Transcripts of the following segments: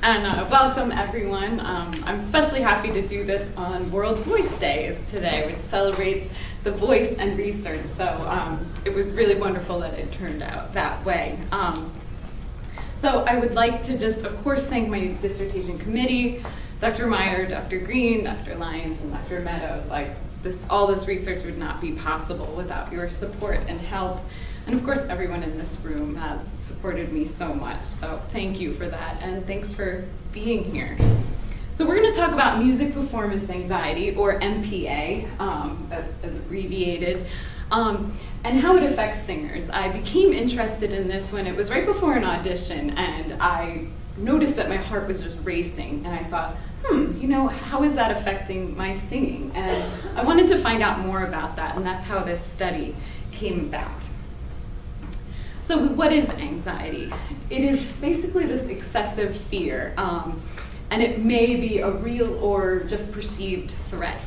and welcome everyone. I'm especially happy to do this on World Voice Days today, which celebrates the voice and research. So it was really wonderful that it turned out that way. So I would like to just, of course, thank my dissertation committee, Dr. Meyer, Dr. Green, Dr. Lyons, and Dr. Meadows. All this research would not be possible without your support and help. And of course, everyone in this room has supported me so much. So thank you for that, and thanks for being here. So we're going to talk about music performance anxiety, or MPA, as abbreviated, and how it affects singers. I became interested in this when it was right before an audition, and I noticed that my heart was just racing, and I thought, how is that affecting my singing? And I wanted to find out more about that, and that's how this study came about. So what is anxiety? It is basically this excessive fear, and it may be a real or just perceived threat.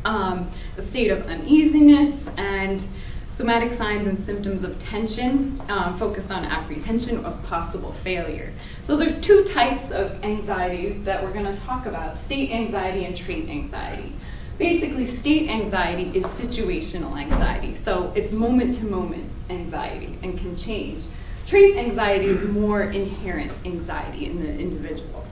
A state of uneasiness and somatic signs and symptoms of tension focused on apprehension of possible failure. So there's two types of anxiety that we're going to talk about: state anxiety and trait anxiety. Basically, state anxiety is situational anxiety, so it's moment-to-moment anxiety and can change. Trait anxiety is more inherent anxiety in the individual.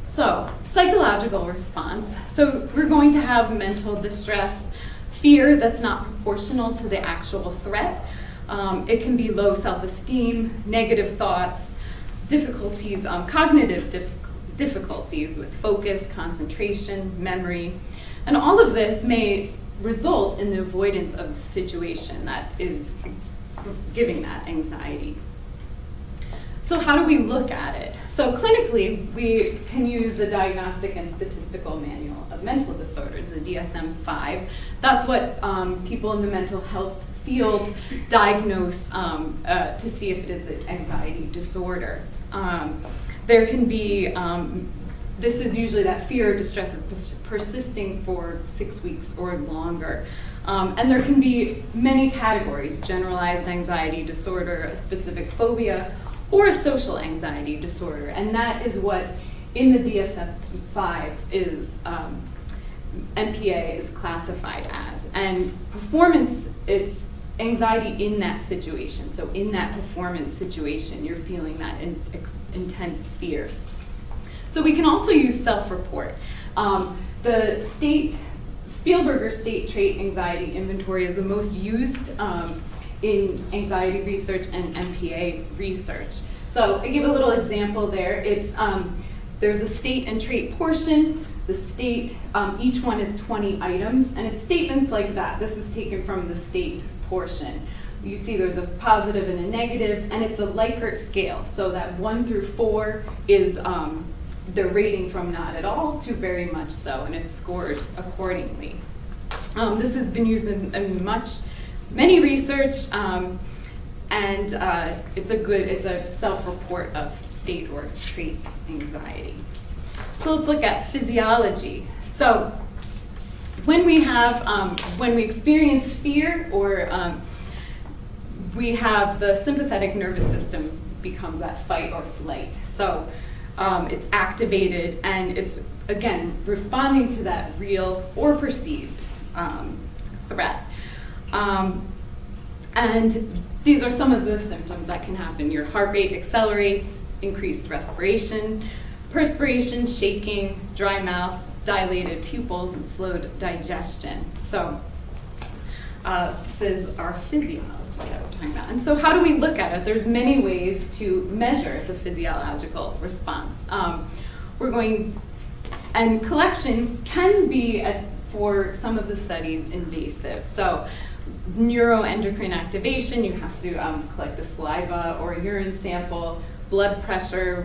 So, psychological response. So we're going to have mental distress, fear that's not proportional to the actual threat. It can be low self-esteem, negative thoughts, difficulties, cognitive difficulties with focus, concentration, memory, and all of this may result in the avoidance of the situation that is giving that anxiety. So how do we look at it? So clinically, we can use the Diagnostic and Statistical Manual of Mental Disorders, the DSM-5. That's what people in the mental health field diagnose to see if it is an anxiety disorder. There can be, this is usually that fear or distress is persisting for 6 weeks or longer. And there can be many categories: generalized anxiety disorder, a specific phobia, or a social anxiety disorder. And that is what in the DSM-5 is, MPA is classified as. And performance, it's anxiety in that situation. So in that performance situation, you're feeling that intense fear. So we can also use self-report. The Spielberger State Trait Anxiety Inventory is the most used in anxiety research and MPA research. So I give a little example there. It's there's a state and trait portion. The state, each one is 20 items, and it's statements like that. This is taken from the state portion. You see there's a positive and a negative, and it's a Likert scale. So that 1 through 4 is their rating from not at all to very much so, and it's scored accordingly. This has been used in many research, and it's a self-report of state or trait anxiety. So let's look at physiology. So when we experience fear, or we have the sympathetic nervous system becomes that fight or flight. So it's activated, and it's, again, responding to that real or perceived threat. And these are some of the symptoms that can happen. Your heart rate accelerates, increased respiration, perspiration, shaking, dry mouth, dilated pupils, and slowed digestion. So this is our physiology that we're talking about. And so how do we look at it? There's many ways to measure the physiological response. And collection can be, for some of the studies, invasive. So neuroendocrine activation, you have to collect a saliva or a urine sample. Blood pressure,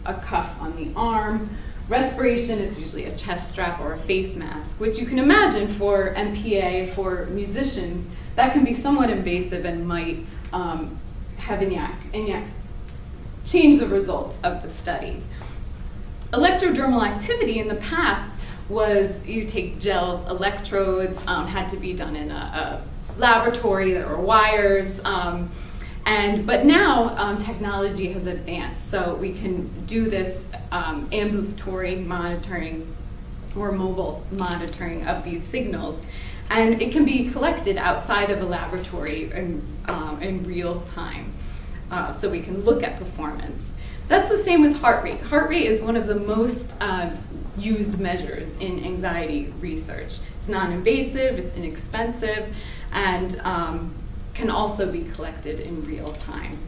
a cuff on the arm. Respiration, it's usually a chest strap or a face mask, which you can imagine for MPA, for musicians, that can be somewhat invasive and might change the results of the study. Electrodermal activity in the past was you take gel electrodes, had to be done in a laboratory, there were wires, But now technology has advanced, so we can do this ambulatory monitoring or mobile monitoring of these signals, and it can be collected outside of a laboratory in real time, so we can look at performance. That's the same with heart rate. Heart rate is one of the most used measures in anxiety research. It's non-invasive, it's inexpensive, and can also be collected in real time.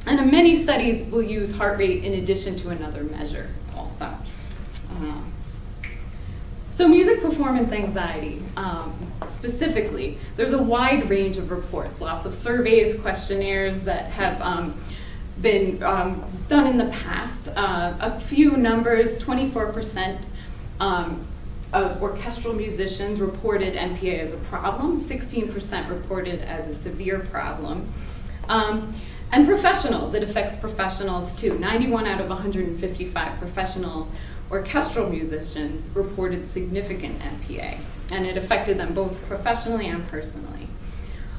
And many studies will use heart rate in addition to another measure also. So music performance anxiety, specifically, there's a wide range of reports, lots of surveys, questionnaires that have been done in the past. A few numbers, 24% of orchestral musicians reported NPA as a problem, 16% reported as a severe problem. And professionals, it affects professionals too. 91 out of 155 professional orchestral musicians reported significant NPA, and it affected them both professionally and personally.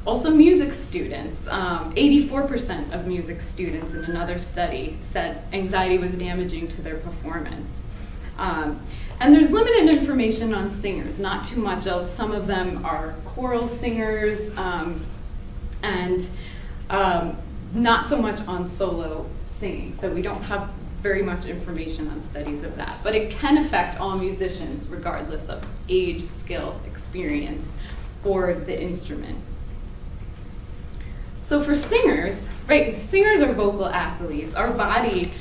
Also music students, 84% of music students in another study said anxiety was damaging to their performance. And there's limited information on singers, not too much of. Some of them are choral singers, and not so much on solo singing. So we don't have very much information on studies of that. But it can affect all musicians, regardless of age, skill, experience, or the instrument. So for singers, right, singers are vocal athletes. Our body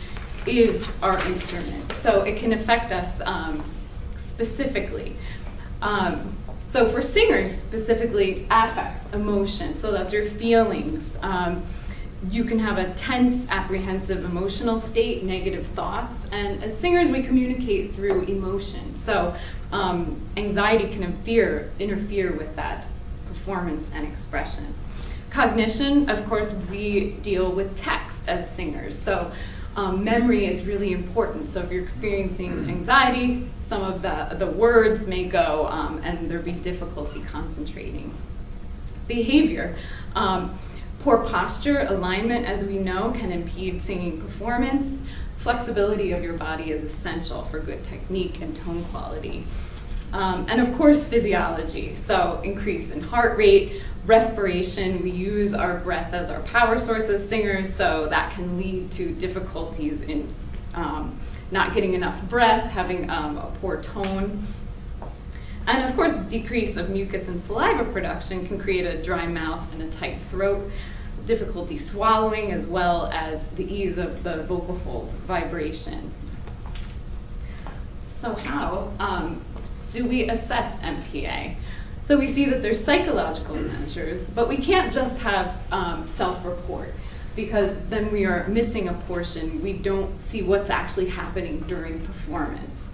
is our instrument, so it can affect us specifically. So for singers specifically, affect, emotion, so that's your feelings. You can have a tense, apprehensive emotional state, negative thoughts, and as singers we communicate through emotion. So anxiety can interfere with that performance and expression. Cognition, of course, we deal with text as singers, so memory is really important. So if you're experiencing anxiety, some of the words may go and there'll be difficulty concentrating. Behavior, poor posture, alignment, as we know, can impede singing performance. Flexibility of your body is essential for good technique and tone quality. And of course, physiology, so increase in heart rate, respiration. We use our breath as our power source as singers, so that can lead to difficulties in not getting enough breath, having a poor tone. And of course, decrease of mucus and saliva production can create a dry mouth and a tight throat, difficulty swallowing, as well as the ease of the vocal fold vibration. So how do we assess NPA? So we see that there's psychological measures, but we can't just have self-report, because then we are missing a portion. We don't see what's actually happening during performance.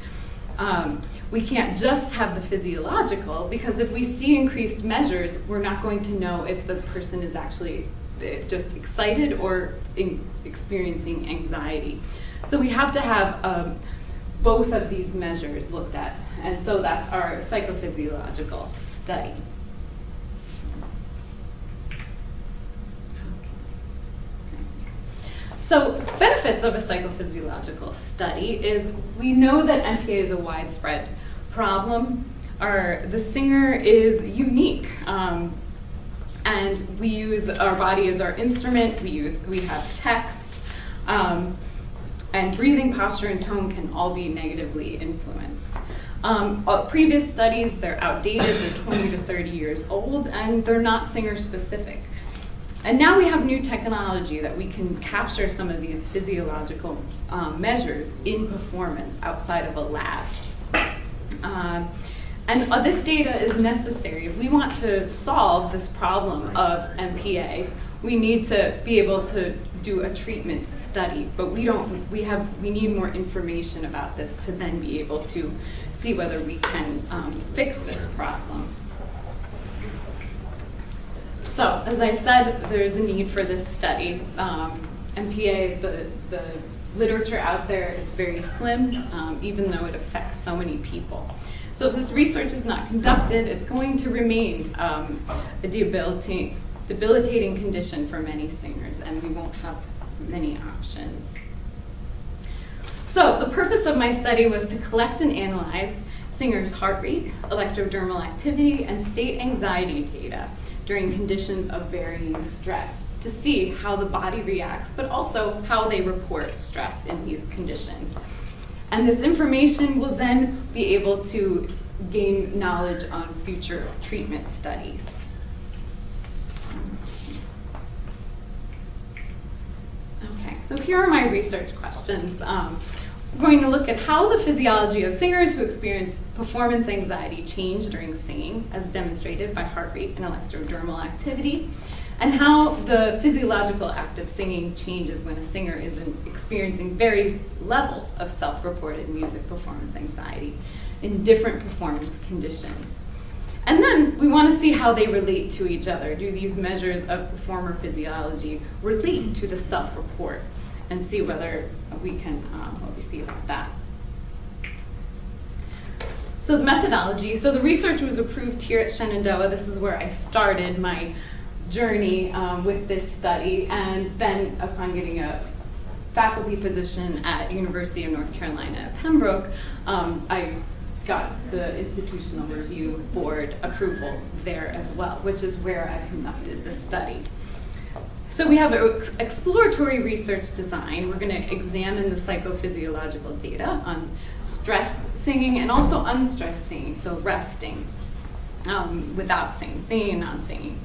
We can't just have the physiological, because if we see increased measures, we're not going to know if the person is actually just excited or experiencing anxiety. So we have to have both of these measures looked at, and so that's our psychophysiological study. So benefits of a psychophysiological study is we know that NPA is a widespread problem. The singer is unique, and we use our body as our instrument. We have text, and breathing, posture, and tone can all be negatively influenced. Previous studies, they're outdated, they're 20 to 30 years old, and they're not singer specific. And now we have new technology that we can capture some of these physiological measures in performance outside of a lab. And this data is necessary. If we want to solve this problem of NPA, we need to be able to do a treatment study, but we need more information about this to then be able to see whether we can fix this problem. So, as I said, there's a need for this study. NPA, the literature out there is very slim, even though it affects so many people. So if this research is not conducted, it's going to remain a debilitating debilitating condition for many singers, and we won't have many options. So the purpose of my study was to collect and analyze singers' heart rate, electrodermal activity, and state anxiety data during conditions of varying stress to see how the body reacts, but also how they report stress in these conditions. And this information will then be able to gain knowledge on future treatment studies. Okay, so here are my research questions. We're going to look at how the physiology of singers who experience performance anxiety change during singing, as demonstrated by heart rate and electrodermal activity, and how the physiological act of singing changes when a singer is experiencing various levels of self-reported music performance anxiety in different performance conditions. And then we want to see how they relate to each other. Do these measures of performer physiology relate to the self-report? And see whether we can, what we see about that. So the methodology, so the research was approved here at Shenandoah. This is where I started my journey with this study, and then upon getting a faculty position at University of North Carolina at Pembroke, I got the Institutional Review Board approval there as well, which is where I conducted the study. So we have an exploratory research design. We're going to examine the psychophysiological data on stressed singing and also unstressed singing, so resting without singing, singing and non-singing.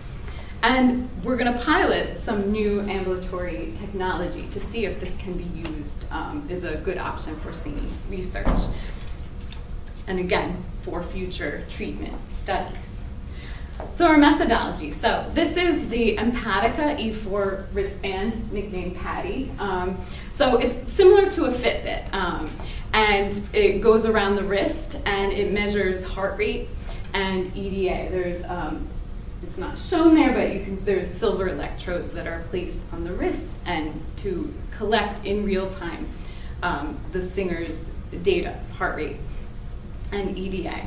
And we're going to pilot some new ambulatory technology to see if this can be used as a good option for singing research. And again, for future treatment studies. So our methodology. So this is the Empatica E4 wristband, nicknamed Patty. So it's similar to a Fitbit, and it goes around the wrist and it measures heart rate and EDA. There's it's not shown there, but there's silver electrodes that are placed on the wrist and to collect in real time the singer's data, heart rate and EDA.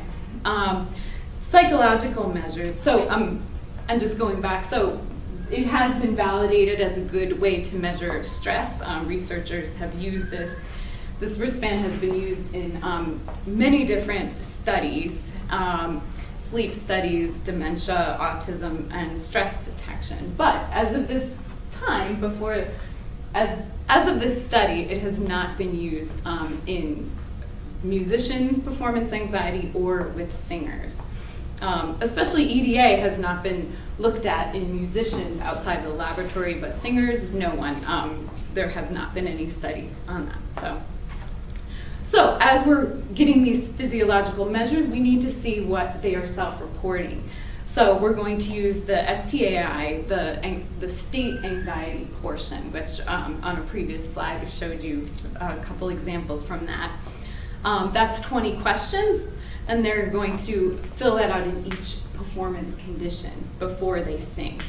Psychological measures, so and just going back, so it has been validated as a good way to measure stress. Researchers have used this. This wristband has been used in many different studies, sleep studies, dementia, autism, and stress detection. But as of this time, as of this study, it has not been used in musicians' performance anxiety or with singers. Especially EDA has not been looked at in musicians outside the laboratory, but singers, no one. There have not been any studies on that. So as we're getting these physiological measures, we need to see what they are self-reporting. So we're going to use the STAI, the state anxiety portion, which on a previous slide I showed you a couple examples from that. That's 20 questions. And they're going to fill that out in each performance condition before they sing.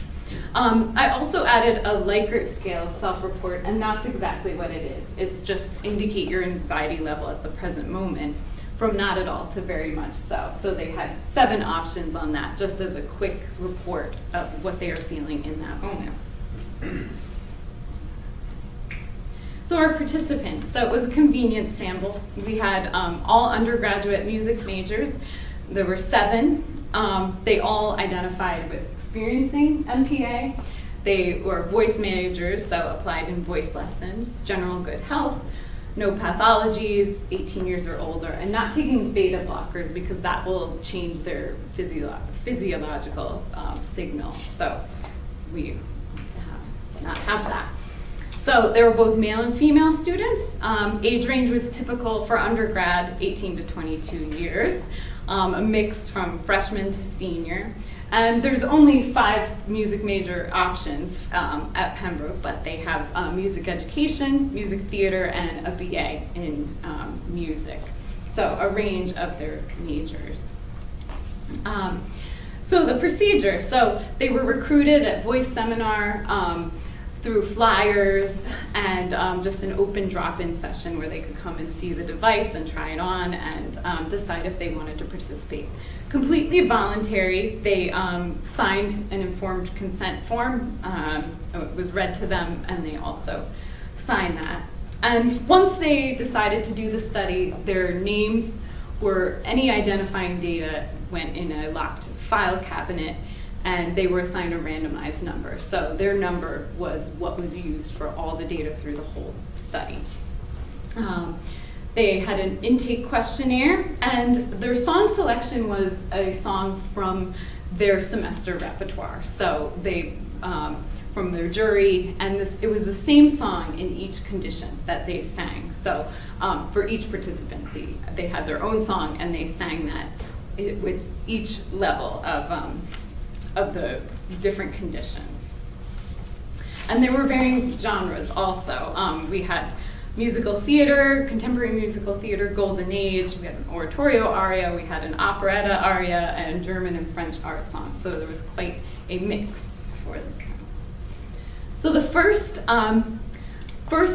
I also added a Likert scale self-report, and that's exactly what it is. It's just indicate your anxiety level at the present moment, from not at all to very much so. So they had 7 options on that, just as a quick report of what they are feeling in that moment. So our participants, so it was a convenient sample. We had all undergraduate music majors. There were 7. They all identified with experiencing MPA. They were voice majors, so applied in voice lessons, general good health, no pathologies, 18 years or older, and not taking beta blockers because that will change their physiological signals. So we want to not have that. So there were both male and female students. Age range was typical for undergrad, 18 to 22 years, a mix from freshman to senior. And there's only 5 music major options at Pembroke, but they have music education, music theater, and a BA in music. So a range of their majors. So the procedure, so they were recruited at Voice Seminar through flyers and just an open drop-in session where they could come and see the device and try it on and decide if they wanted to participate. Completely voluntary. They signed an informed consent form. It was read to them, and they also signed that. And once they decided to do the study, their names were, any identifying data went in a locked file cabinet, and they were assigned a randomized number. So their number was what was used for all the data through the whole study. They had an intake questionnaire, and their song selection was a song from their semester repertoire. So they, from their jury, and it was the same song in each condition that they sang. So for each participant, they had their own song, and they sang that with each level of the different conditions. And there were varying genres also. We had musical theater, contemporary musical theater, golden age, we had an oratorio aria, we had an operetta aria, and German and French art songs. So there was quite a mix for the parents. So the first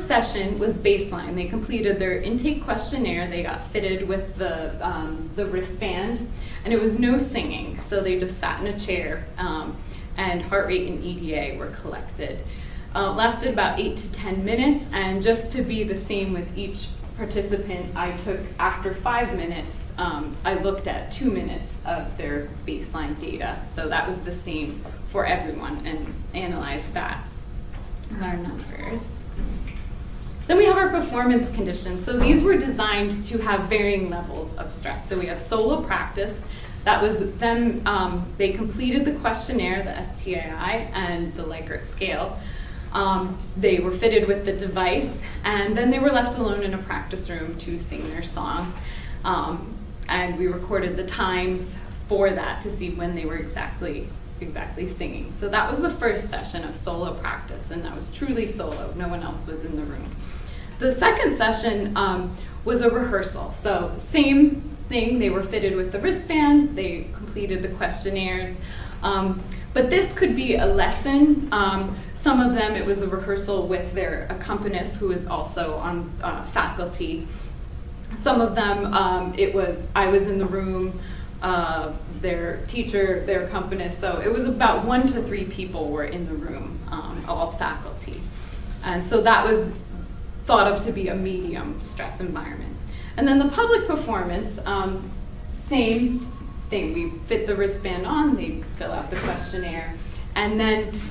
session was baseline. They completed their intake questionnaire. They got fitted with the wristband, and it was no singing. So they just sat in a chair, and heart rate and EDA were collected. Lasted about 8 to 10 minutes, and just to be the same with each participant, I took, after 5 minutes, I looked at 2 minutes of their baseline data. So that was the same for everyone, and analyzed that with our numbers. Then we have our performance conditions. So these were designed to have varying levels of stress. So we have solo practice. That was them, they completed the questionnaire, the STAI, and the Likert scale. They were fitted with the device, and then they were left alone in a practice room to sing their song. And we recorded the times for that to see when they were exactly singing. So that was the first session of solo practice, and that was truly solo. No one else was in the room. The second session was a rehearsal. So same thing, they were fitted with the wristband, they completed the questionnaires. But this could be a lesson. Some of them, it was a rehearsal with their accompanist, who is also on faculty. Some of them, I was in the room, their teacher, their accompanist. So it was about 1 to 3 people were in the room, all faculty. And so that was thought of to be a medium stress environment. And then the public performance, same thing. We fit the wristband on, they fill out the questionnaire. And then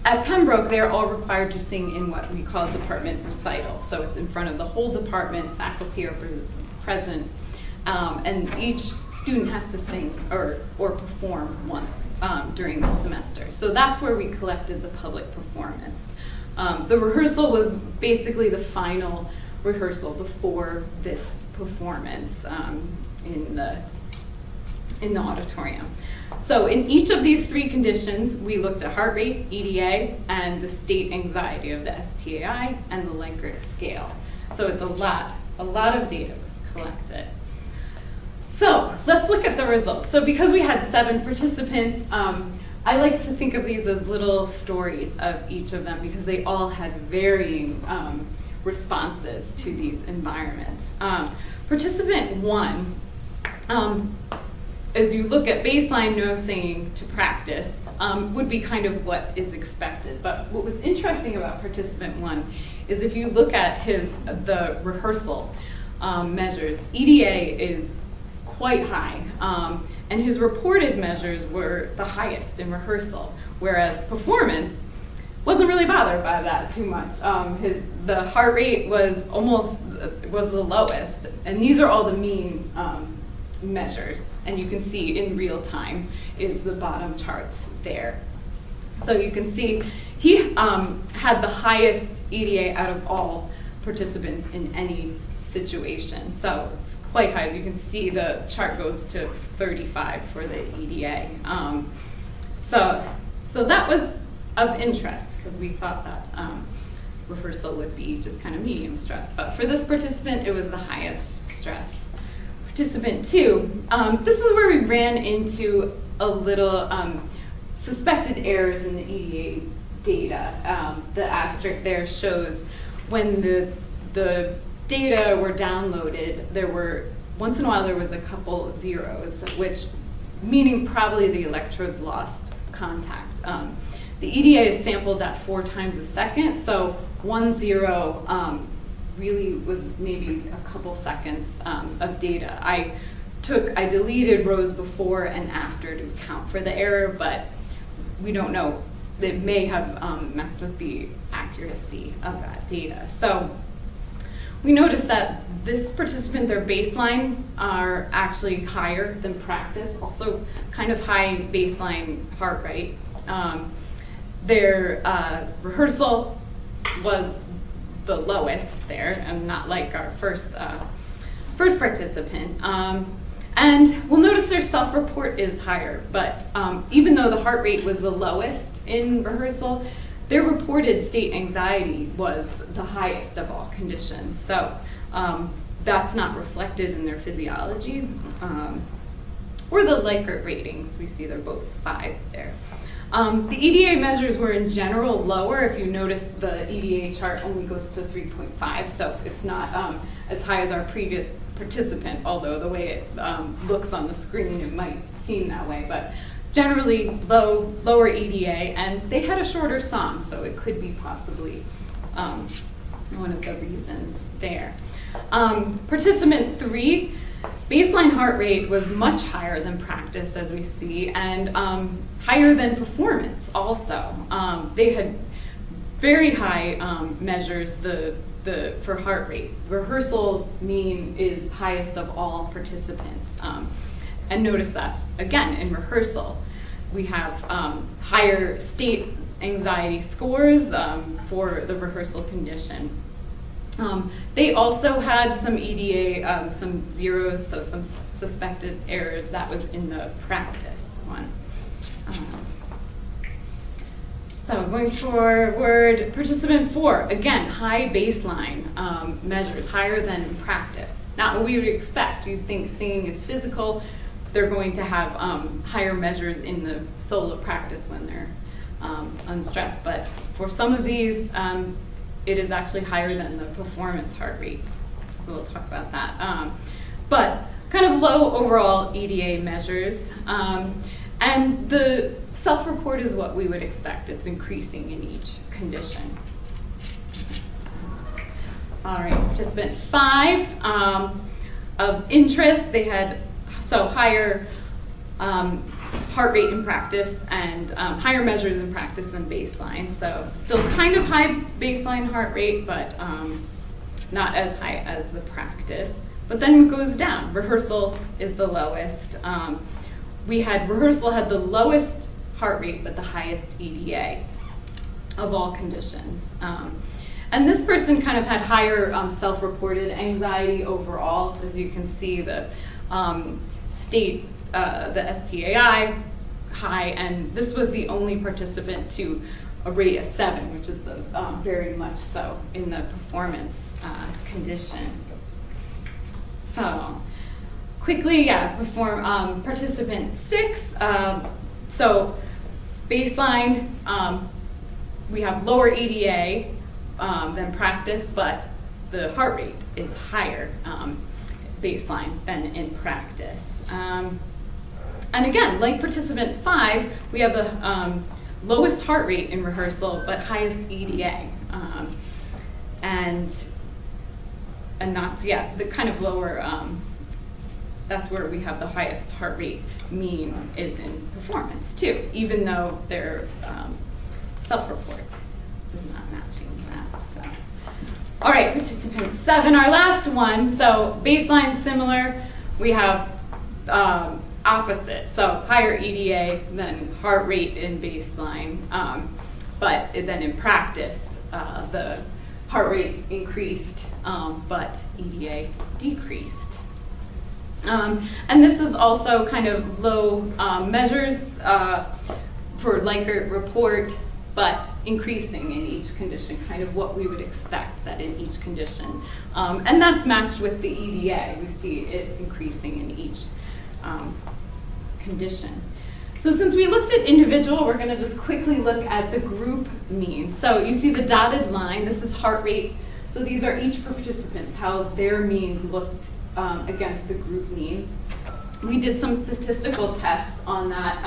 at Pembroke, they're all required to sing in what we call department recital. So it's in front of the whole department, faculty are present, and each student has to sing or perform once during the semester. So that's where we collected the public performance. The rehearsal was basically the final rehearsal before this performance in the auditorium. So in each of these 3 conditions, we looked at heart rate, EDA, and the state anxiety of the STAI and the Likert scale. So it's a lot of data was collected. So let's look at the results. So because we had 7 participants, I like to think of these as little stories of each of them because they all had varying responses to these environments. Participant 1, as you look at baseline no singing to practice, would be kind of what is expected. But what was interesting about participant 1 is if you look at the rehearsal measures, EDA is quite high, and his reported measures were the highest in rehearsal, whereas performance wasn't really bothered by that too much. The heart rate was the lowest, and these are all the mean measures, and you can see in real time is the bottom charts there. So you can see he had the highest EDA out of all participants in any situation. So it's quite high. As you can see, the chart goes to 35 for the EDA. So that was of interest because we thought that rehearsal would be just kind of medium stress. But for this participant, it was the highest stress. Participant 2, this is where we ran into a little suspected errors in the EDA data. The asterisk there shows when the data were downloaded, there were, once in a while there was a couple zeros, which meaning probably the electrodes lost contact. The EDA is sampled at 4 times a second, so 1 0 really was maybe a couple seconds of data. I deleted rows before and after to account for the error, but we don't know. It may have messed with the accuracy of that data. So we noticed that this participant, their baseline are actually higher than practice, also kind of high baseline heart rate. Their rehearsal was the lowest there, and not like our first participant. And we'll notice their self-report is higher, but even though the heart rate was the lowest in rehearsal, their reported state anxiety was the highest of all conditions. So that's not reflected in their physiology or the Likert ratings. We see they're both 5s there. The EDA measures were in general lower. If you notice, the EDA chart only goes to 3.5, so it's not as high as our previous participant, although the way it looks on the screen, it might seem that way. But generally lower EDA, and they had a shorter song, so it could be possibly one of the reasons there. Participant 3, baseline heart rate was much higher than practice, as we see, and higher than performance also. They had very high measures for heart rate. Rehearsal mean is highest of all participants. And notice that's, again, in rehearsal. We have higher state anxiety scores for the rehearsal condition. They also had some EDA, some zeros, so some suspected errors. That was in the practice one. So going forward, participant 4, again, high baseline measures, higher than in practice. Not what we would expect. You'd think singing is physical. They're going to have higher measures in the solo practice when they're unstressed. But for some of these, it is actually higher than the performance heart rate. So we'll talk about that. But kind of low overall EDA measures. And the self-report is what we would expect. It's increasing in each condition. All right, participant 5, of interest, they had higher heart rate in practice and higher measures in practice than baseline. So still kind of high baseline heart rate, but not as high as the practice. But then it goes down. Rehearsal is the lowest. Rehearsal had the lowest heart rate, but the highest EDA of all conditions. And this person kind of had higher self-reported anxiety overall. As you can see, the state, the STAI high, and this was the only participant to rate a 7, which is the very much so in the performance condition. So quickly, participant 6. So baseline, we have lower EDA than practice, but the heart rate is higher baseline than in practice. And again, like participant 5, we have the lowest heart rate in rehearsal, but highest EDA. And that's, the kind of lower, that's where we have the highest heart rate mean is in performance too, even though their self-report is not matching that. So. All right, participant 7, our last one. So baseline similar, we have opposite, so higher EDA than heart rate in baseline, but then in practice, the heart rate increased, but EDA decreased. And this is also kind of low measures for Likert report, but increasing in each condition, kind of what we would expect that in each condition. And that's matched with the EDA. We see it increasing in each condition. So since we looked at individual, we're going to just quickly look at the group mean. So you see the dotted line, this is heart rate. So these are each participants, how their means looked against the group mean. We did some statistical tests on that,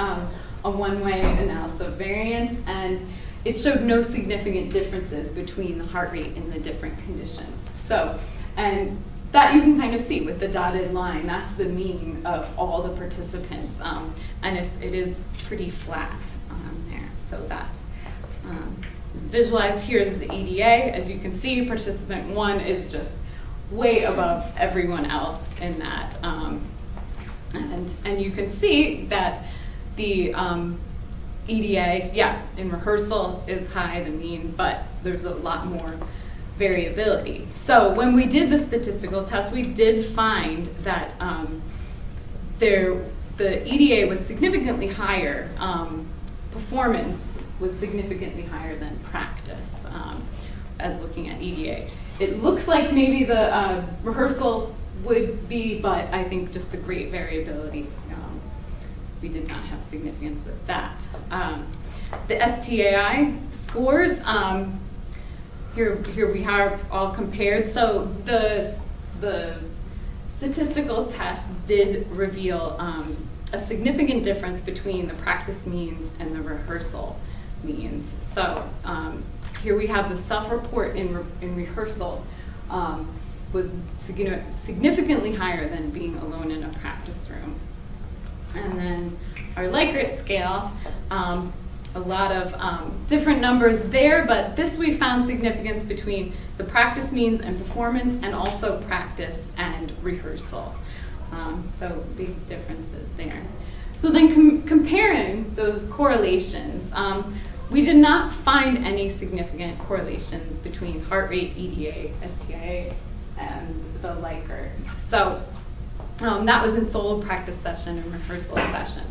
a one-way analysis of variance, and it showed no significant differences between the heart rate in the different conditions. So, and that you can kind of see with the dotted line, that's the mean of all the participants, and it is pretty flat there. So that is visualized. Here's the EDA. As you can see, participant 1 is just way above everyone else in that. And you can see that the EDA, yeah, in rehearsal is high, the mean, but there's a lot more variability. So when we did the statistical test, we did find that the EDA was significantly higher, performance was significantly higher than practice as looking at EDA. It looks like maybe the rehearsal would be, but I think just the great variability, we did not have significance with that. The STAI scores, here we have all compared. So the statistical test did reveal a significant difference between the practice means and the rehearsal means. So here we have the self-report in rehearsal was significantly higher than being alone in a practice room. And then our Likert scale, a lot of different numbers there, but this we found significance between the practice means and performance, and also practice and rehearsal. So big differences there. So then comparing those correlations, we did not find any significant correlations between heart rate, EDA, STIA, and the Likert. So that was in solo practice session and rehearsal session.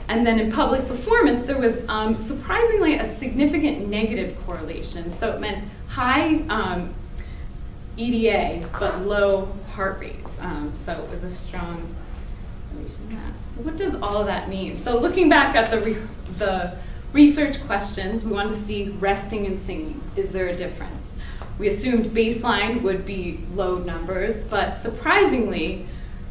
And then in public performance, there was surprisingly a significant negative correlation. So it meant high EDA, but low heart rates. So it was a strong correlation in that. So what does all of that mean? So looking back at the research questions, we wanted to see resting and singing. Is there a difference? We assumed baseline would be low numbers, but surprisingly,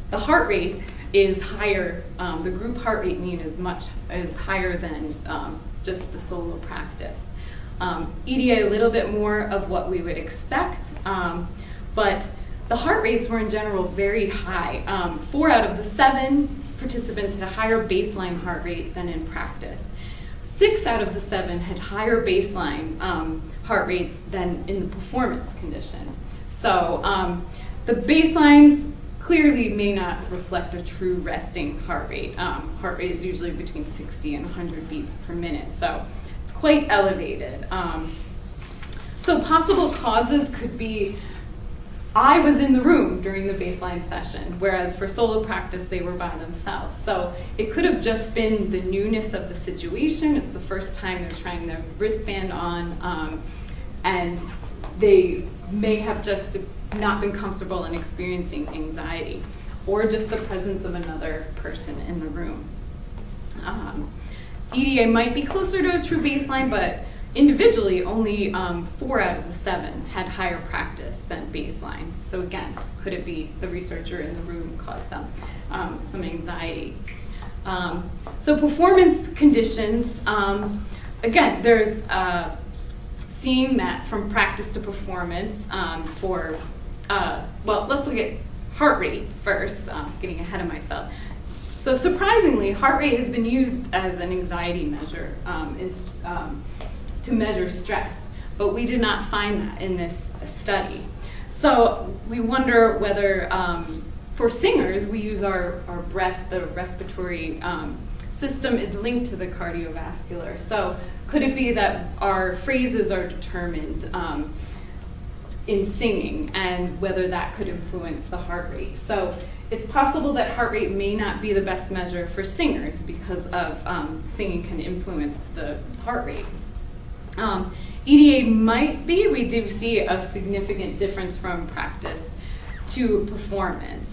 the heart rate is higher. The group heart rate mean is higher than just the solo practice. EDA a little bit more of what we would expect, but the heart rates were in general very high. 4 out of the 7 participants had a higher baseline heart rate than in practice. 6 out of the 7 had higher baseline heart rates than in the performance condition. So the baselines clearly may not reflect a true resting heart rate. Heart rate is usually between 60 and 100 beats per minute, so it's quite elevated. So possible causes could be, I was in the room during the baseline session, whereas for solo practice, they were by themselves. So it could have just been the newness of the situation. It's the first time they're trying their wristband on, and they may have just not been comfortable in experiencing anxiety, or just the presence of another person in the room. EDA might be closer to a true baseline, but individually, only 4 out of the 7 had higher practice than baseline. So again, could it be the researcher in the room caused them some anxiety? So performance conditions, again, there's seeing that from practice to performance well, let's look at heart rate first, getting ahead of myself. So surprisingly, heart rate has been used as an anxiety measure to measure stress, but we did not find that in this study. So we wonder whether, for singers, we use our breath, the respiratory system is linked to the cardiovascular. So could it be that our phrases are determined in singing, and whether that could influence the heart rate? So it's possible that heart rate may not be the best measure for singers because of singing can influence the heart rate. EDA might be. We do see a significant difference from practice to performance.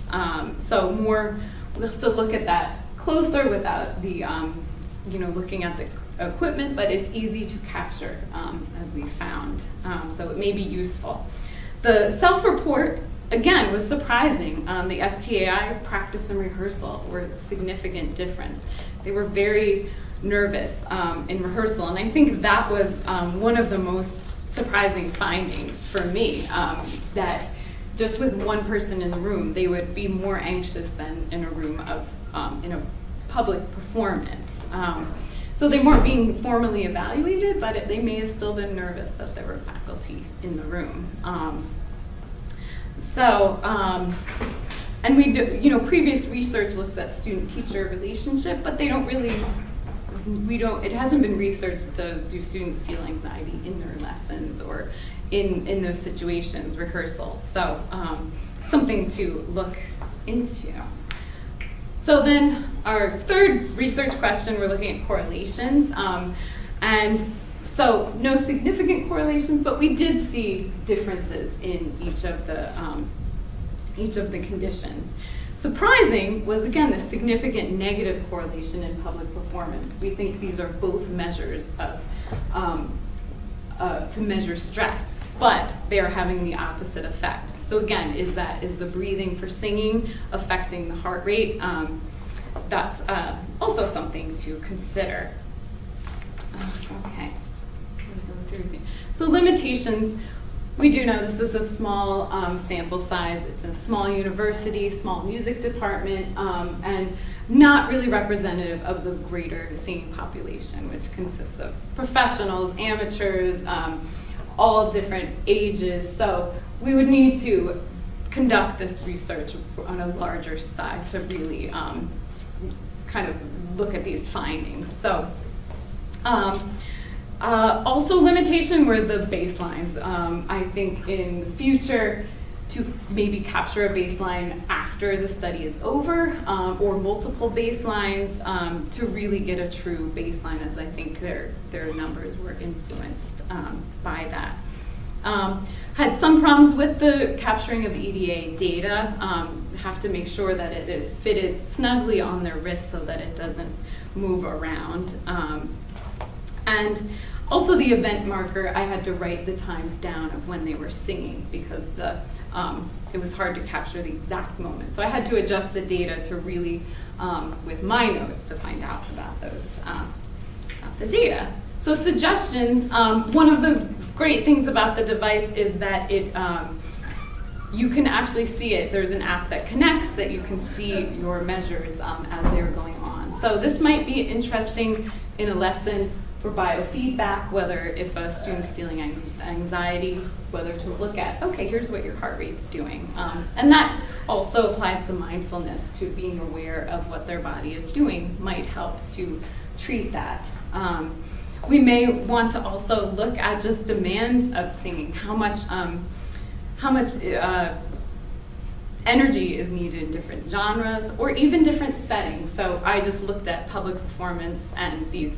So we'll have to look at that closer without the, looking at the equipment, but it's easy to capture, as we found. So it may be useful. The self-report, again, was surprising. The STAI, practice and rehearsal, were a significant difference. They were very nervous in rehearsal, and I think that was one of the most surprising findings for me, that just with one person in the room, they would be more anxious than in a room of, in a public performance. So they weren't being formally evaluated, but they may have still been nervous that there were faculty in the room. And we do, previous research looks at student-teacher relationship, but they don't really, it hasn't been researched to do students feel anxiety in their lessons or in those situations, rehearsals. So something to look into. So then our third research question, we're looking at correlations. And so no significant correlations, but we did see differences in each of the conditions. Surprising was, again, the significant negative correlation in public performance. We think these are both measures of, to measure stress, but they are having the opposite effect. So again, is the breathing for singing affecting the heart rate? That's also something to consider. Okay. So limitations. We do know this is a small sample size. It's a small university, small music department, and not really representative of the greater singing population, which consists of professionals, amateurs, all different ages. So we would need to conduct this research on a larger size to really kind of look at these findings. So. Also limitation were the baselines. I think in the future, to maybe capture a baseline after the study is over, or multiple baselines to really get a true baseline, as I think their numbers were influenced by that. Had some problems with the capturing of EDA data. Have to make sure that it is fitted snugly on their wrist so that it doesn't move around. And also the event marker, I had to write the times down of when they were singing because it was hard to capture the exact moment. So I had to adjust the data to really, with my notes, to find out about those, about the data. So suggestions, one of the great things about the device is that it, you can actually see it. There's an app that connects that you can see your measures as they're going on. So this might be interesting in a lesson for biofeedback, whether if a student's feeling anxiety, whether to look at, okay, here's what your heart rate's doing. And that also applies to mindfulness, to being aware of what their body is doing might help to treat that. We may want to also look at just demands of singing, how much energy is needed in different genres or even different settings. So I just looked at public performance and these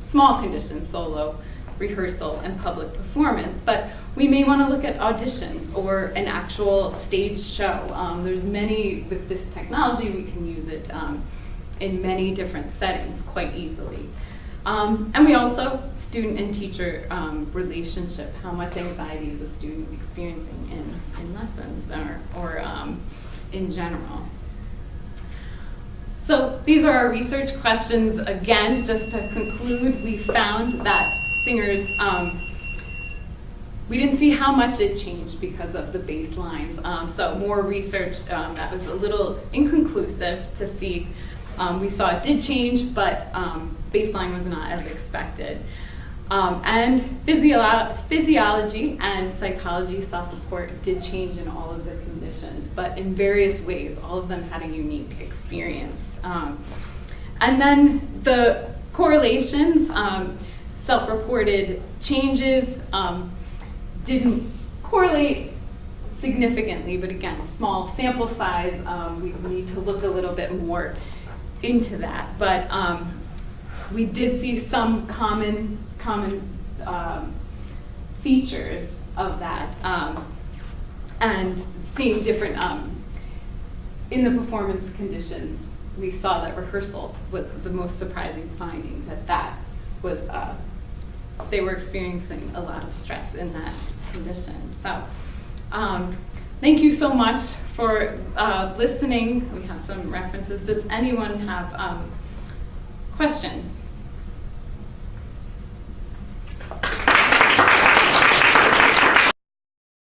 small conditions, solo, rehearsal, and public performance, but we may want to look at auditions or an actual stage show. There's many, with this technology, we can use it in many different settings quite easily. And we also, student and teacher relationship, how much anxiety is the student experiencing in lessons or in general. So these are our research questions. Again, just to conclude, we found that singers, we didn't see how much it changed because of the baselines. So more research that was a little inconclusive to see. We saw it did change, but baseline was not as expected. And physiology and psychology self-report did change in all of the conditions, but in various ways. All of them had a unique experience. And then the correlations, self-reported changes didn't correlate significantly, but again, small sample size, we need to look a little bit more into that. But we did see some common features of that, and seeing different, in the performance conditions, we saw that rehearsal was the most surprising finding, that was, they were experiencing a lot of stress in that condition. So thank you so much for listening. We have some references. Does anyone have questions?